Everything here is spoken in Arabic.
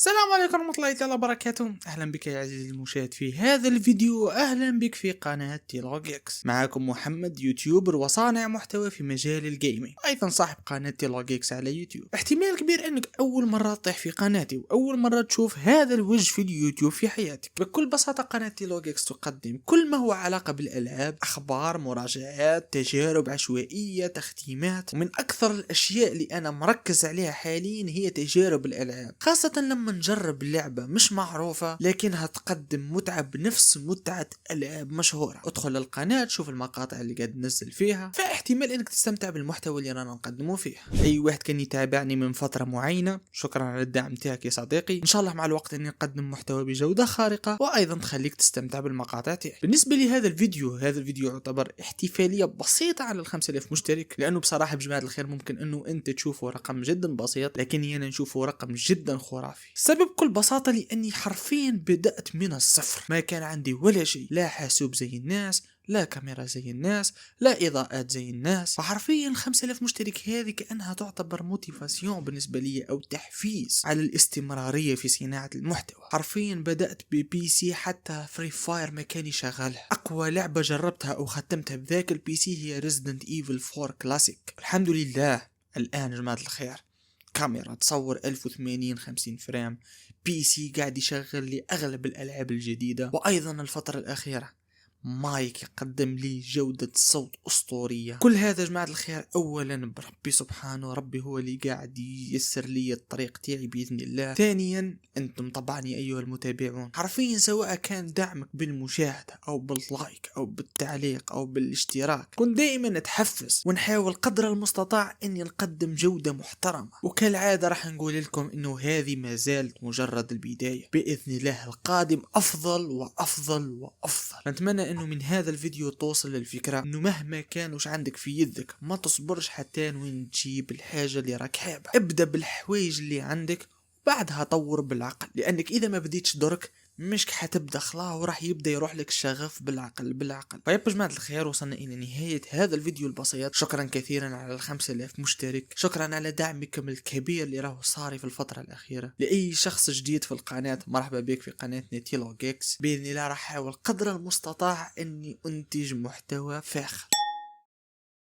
السلام عليكم ورحمة الله تعالى وبركاته. أهلا بك يا عزيزي المشاهد في هذا الفيديو، أهلا بك في قناة تيلوج إكس. معكم محمد، يوتيوبر وصانع محتوى في مجال الجيمنج، أيضا صاحب قناة تيلوج إكس على يوتيوب. احتمال كبير أنك أول مرة تطيح في قناتي وأول مرة تشوف هذا الوجه في اليوتيوب في حياتك. بكل بساطة قناة تيلوج إكس تقدم كل ما هو علاقة بالألعاب، أخبار، مراجعات، تجارب عشوائية، تختيمات، ومن أكثر الأشياء اللي أنا مركز عليها حاليا هي تجارب الألعاب، خاصة لما نجرب لعبة مش معروفة لكنها تقدم متعة بنفس متعة ألعاب مشهورة. ادخل القناة تشوف المقاطع اللي قاعد ننزل فيها، فاحتمال انك تستمتع بالمحتوى اللي رانا نقدمه فيه. اي واحد كان يتابعني من فترة معينة، شكرا على الدعم تاعك يا صديقي. ان شاء الله مع الوقت اني نقدم محتوى بجودة خارقة وايضا تخليك تستمتع بالمقاطع تاعي. بالنسبة لهذا الفيديو، هذا الفيديو يعتبر احتفالية بسيطة على 5000 مشترك، لانه بصراحة بجماعة الخير ممكن انه انت تشوفه رقم جدا بسيط، لكني انا نشوفه رقم جدا خرافي. السبب بكل بساطة لأني حرفيا بدأت من الصفر، ما كان عندي ولا شيء، لا حاسوب زي الناس، لا كاميرا زي الناس، لا إضاءات زي الناس. فحرفيا 5000 مشترك هذه كأنها تعتبر موتيفاسيون بالنسبة لي أو تحفيز على الاستمرارية في صناعة المحتوى. حرفيا بدأت ببي سي، حتى فري فاير ما كان يشغلها. أقوى لعبة جربتها أو ختمتها بذاك البي سي هي ريزيدنت ايفل 4 كلاسيك. الحمد لله الآن جماعة الخير كاميرا تصور 1080 50 فريم، بي سي قاعد يشغل لي اغلب الالعاب الجديدة، وايضا الفترة الاخيرة مايك يقدم لي جودة صوت اسطورية. كل هذا جماعة الخير اولا بربي سبحانه، ربي هو اللي قاعد ييسر لي الطريق تاعي باذن الله. ثانيا انتم طبعا يا ايها المتابعون، حرفيا سواء كان دعمك بالمشاهدة او باللايك او بالتعليق او بالاشتراك، كن دائما نتحفز ونحاول قدر المستطاع اني نقدم جودة محترمة. وكالعادة راح نقول لكم انه هذه ما زالت مجرد البداية، باذن الله القادم افضل وافضل وافضل. نتمنى انه من هذا الفيديو توصل للفكرة انه مهما كان وش عندك في يدك ما تصبرش حتى وين تجيب الحاجة اللي راك حابة. ابدأ بالحوايج اللي عندك، بعدها طور بالعقل، لانك اذا ما بديتش درك مش حتبدا خلاص وراح يبدا يروح لك الشغف بالعقل. طيب يا جماعه الخير، وصلنا الى نهايه هذا الفيديو البسيط. شكرا كثيرا على 5000 مشترك، شكرا على دعمكم الكبير اللي راهو صار في الفتره الاخيره. لاي شخص جديد في القناه، مرحبا بك في قناتنا تيلوج إكس. باذن الله راح احاول قدر المستطاع اني انتج محتوى فاخر.